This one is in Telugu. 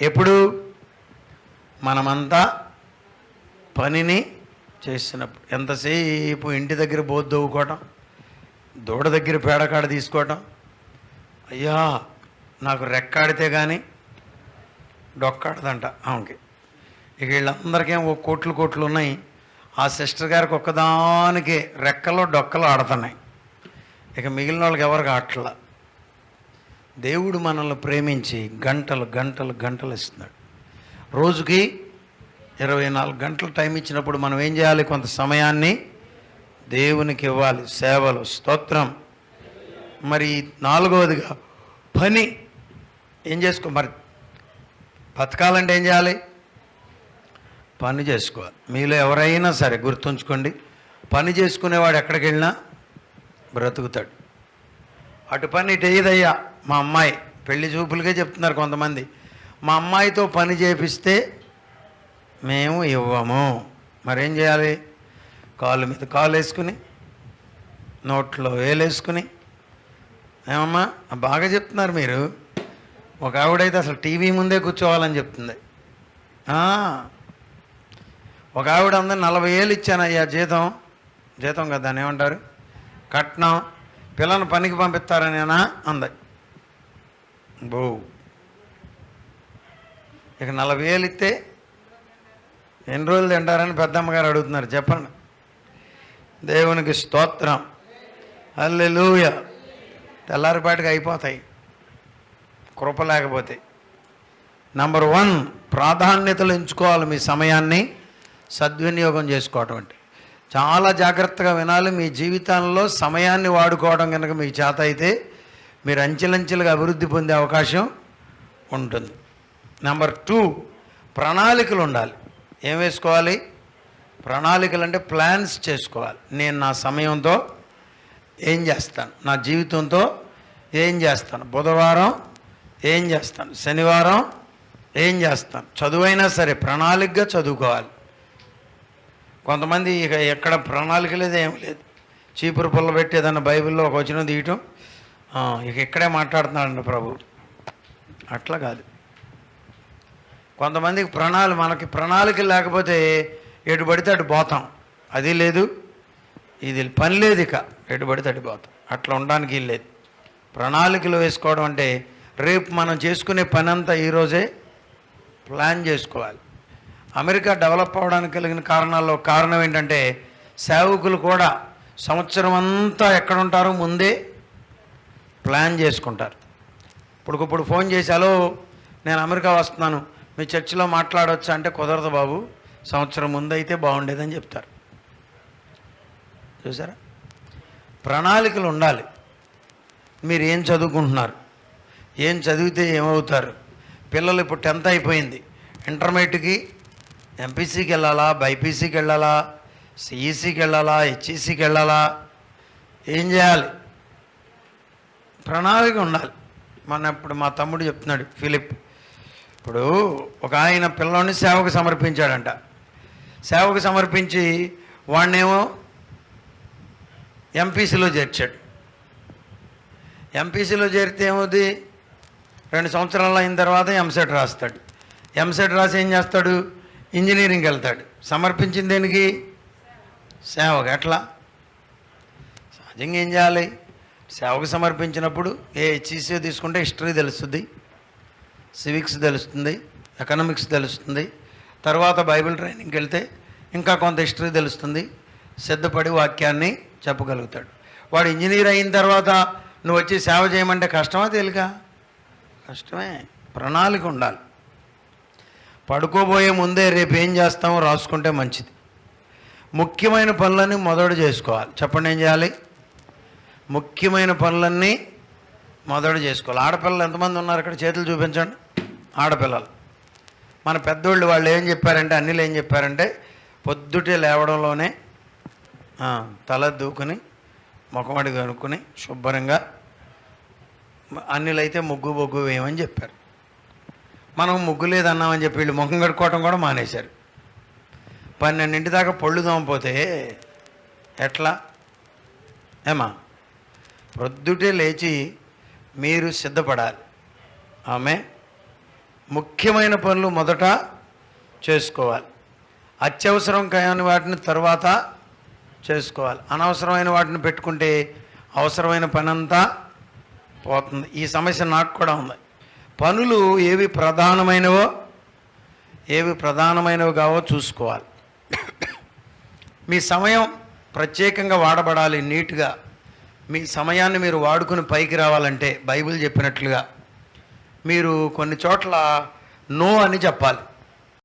ఎప్పుడు మనమంతా పనిని చేసినప్పుడు. ఎంతసేపు ఇంటి దగ్గర బోధ దవ్వుకోవటం, దూడ దగ్గర పేడకాడ తీసుకోవటం, అయ్యా నాకు రెక్కాడితే కానీ డొక్కాడదంట ఆమెకి. ఇక వీళ్ళందరికేం ఓ కోట్లు ఉన్నాయి. ఆ సిస్టర్ గారికి ఒక్కదానికి రెక్కలో డొక్కలు ఆడుతున్నాయి. ఇక మిగిలిన వాళ్ళకి ఎవరికి ఆటల. దేవుడు మనల్ని ప్రేమించి గంటలు ఇస్తున్నాడు. రోజుకి 24 గంటలు టైం ఇచ్చినప్పుడు మనం ఏం చేయాలి? కొంత సమయాన్ని దేవునికి ఇవ్వాలి. సేవలు, స్తోత్రం. మరి 4వదిగా పని ఏం చేసుకో. మరి బతకాలంటే ఏం చేయాలి? పని చేసుకోవాలి. మీలో ఎవరైనా సరే గుర్తుంచుకోండి, పని చేసుకునేవాడు ఎక్కడికి వెళ్ళినా బ్రతుకుతాడు. అటు పని ఇటు ఏదయ్యా. మా అమ్మాయి పెళ్లి చూపులుగా చెప్తున్నారు కొంతమంది, మా అమ్మాయితో పని చేపిస్తే మేము ఇవ్వము. మరేం చేయాలి? కాలు మీద కాలు వేసుకుని, నోట్లో వేలేసుకుని. ఏమమ్మా బాగా చెప్తున్నారు మీరు. ఒక ఆవిడైతే అసలు టీవీ ముందే కూర్చోవాలని చెప్తుంది. ఒక ఆవిడ అందా 40,000 ఇచ్చానయ్యా జీతం కదా అని ఏమంటారు, కట్నం, పిల్లని పనికి పంపిస్తారనేనా అంది. బో ఇక 40,000 ఇస్తే ఎన్ని రోజులు తింటారని పెద్దమ్మగారు అడుగుతున్నారు. చెప్పండి. దేవునికి స్తోత్రం. హల్లెలూయా. తెల్లారిపాటికి అయిపోతాయి కృప లేకపోతే. నంబర్ 1 ప్రాధాన్యతలు ఎంచుకోవాలి. మీ సమయాన్ని సద్వినియోగం చేసుకోవటం అంటే చాలా జాగ్రత్తగా వినాలి. మీ జీవితంలో సమయాన్ని వాడుకోవడం కనుక మీకు చేత అయితే మీరు అంచెలంచెలుగా అభివృద్ధి పొందే అవకాశం ఉంటుంది. నెంబర్ 2 ప్రణాళికలు ఉండాలి. ఏం వేసుకోవాలి? ప్రణాళికలు అంటే ప్లాన్స్ చేసుకోవాలి. నేను నా సమయంతో ఏం చేస్తాను, నా జీవితంతో ఏం చేస్తాను, బుధవారం ఏం చేస్తాను, శనివారం ఏం చేస్తాను. చదువైనా సరే ప్రణాళికగా చదువుకోవాలి. కొంతమంది ఇక ఎక్కడ ప్రణాళిక లేదు, ఏం లేదు, చీపురు పుల్ల పెట్టి ఏదన్నా బైబిల్లో ఒక వచనం తీయటం, ఇక ఇక్కడే మాట్లాడుతున్నాడండి ప్రభు. అట్లా కాదు. కొంతమందికి మనకి ప్రణాళిక లేకపోతే ఎటు పడితే అటు పోతాం. అది లేదు, ఇది పని లేదు, ఇక ఎటు పడితే అటు పోతాం. అట్లా ఉండడానికి లేదు. ప్రణాళికలు వేసుకోవడం అంటే రేపు మనం చేసుకునే పని అంతా ఈరోజే ప్లాన్ చేసుకోవాలి. అమెరికా డెవలప్ అవ్వడానికి కలిగిన కారణాల్లో కారణం ఏంటంటే సేవకులు కూడా సంవత్సరం అంతా ఎక్కడ ఉంటారో ముందే ప్లాన్ చేసుకుంటారు. ఇప్పుడుకిప్పుడు ఫోన్ చేసి, హలో నేను అమెరికా వస్తున్నాను, మీ చర్చిలో మాట్లాడవచ్చా అంటే, కుదరదు బాబు, సంవత్సరం ముందు అయితే బాగుండేదని చెప్తారు. చూసారా? ప్రణాళికలు ఉండాలి. మీరు ఏం చదువుకుంటున్నారు, ఏం చదివితే ఏమవుతారు. పిల్లలు ఇప్పుడు 10th అయిపోయింది, ఇంటర్మీడియట్కి ఎంపీసీకి వెళ్ళాలా, బైపీసీకి వెళ్ళాలా, సిఈసీకి వెళ్ళాలా, హెచ్ఈసీకి వెళ్ళాలా, ఏం చేయాలి? ప్రణాళిక ఉండాలి. ఇప్పుడు మా తమ్ముడు చెప్తున్నాడు, ఫిలిప్. ఇప్పుడు ఒక ఆయన పిల్లోని సేవకు సమర్పించాడంట. సేవకు సమర్పించి వాడినేమో ఎంపీసీలో చేర్చాడు. ఎంపీసీలో చేరితే ఏమవుతుంది? 2 సంవత్సరాలు అయిన తర్వాత ఎంసెట్ రాస్తాడు. ఎంసెట్ రాసి ఏం చేస్తాడు? ఇంజనీరింగ్కి వెళ్తాడు. సమర్పించింది దేనికి? సేవకు. ఎట్లా? సహజంగా ఏం చేయాలి? సేవకు సమర్పించినప్పుడు హెచ్ఈసీ తీసుకుంటే హిస్టరీ తెలుస్తుంది, సివిక్స్ తెలుస్తుంది, ఎకనామిక్స్ తెలుస్తుంది. తర్వాత బైబిల్ ట్రైనింగ్కి వెళ్తే ఇంకా కొంత హిస్టరీ తెలుస్తుంది. సిద్ధపడి వాక్యాన్ని చెప్పగలుగుతాడు. వాడు ఇంజనీర్ అయిన తర్వాత నువ్వు వచ్చి సేవ చేయమంటే కష్టమా తేలిక? కష్టమే. ప్రణాళిక ఉండాలి. పడుకోబోయే ముందే రేపు ఏం చేస్తామో రాసుకుంటే మంచిది. ముఖ్యమైన పనులన్నీ మొదట చేసుకోవాలి. చెప్పండి, ఏం చేయాలి? ముఖ్యమైన పనులన్నీ మొదట చేసుకోవాలి. ఆడపిల్లలు ఎంతమంది ఉన్నారు ఇక్కడ? చేతులు చూపించండి. ఆడపిల్లలు. మన పెద్దోళ్ళు వాళ్ళు ఏం చెప్పారంటే, అన్నిలు ఏం చెప్పారంటే, పొద్దుటే లేవడంలోనే తల దూకుని ముఖమడి కనుక్కొని శుభ్రంగా, అన్నిలైతే ముగ్గు బొగ్గు వేయమని చెప్పారు. మనం ముగ్గు లేదన్నామని చెప్పి వీళ్ళు ముఖం కడుక్కోవటం కూడా మానేశారు. 12 దాకా పళ్ళు తోమపోతే ఎట్లా? ఏమా? ప్రొద్దుటే లేచి మీరు సిద్ధపడాలి. ఆమె ముఖ్యమైన పనులు మొదట చేసుకోవాలి. అత్యవసరం కాని వాటిని తర్వాత చేసుకోవాలి. అనవసరమైన వాటిని పెట్టుకుంటే అవసరమైన పని అంతా పోతుంది. ఈ సమస్య నాకు కూడా ఉంది. పనులు ఏవి ప్రధానమైనవో కావో చూసుకోవాలి. మీ సమయం ప్రత్యేకంగా వాడబడాలి. నీట్గా మీ సమయాన్ని మీరు వాడుకుని పైకి రావాలంటే బైబిల్ చెప్పినట్లుగా మీరు కొన్ని చోట్ల నో అని చెప్పాలి.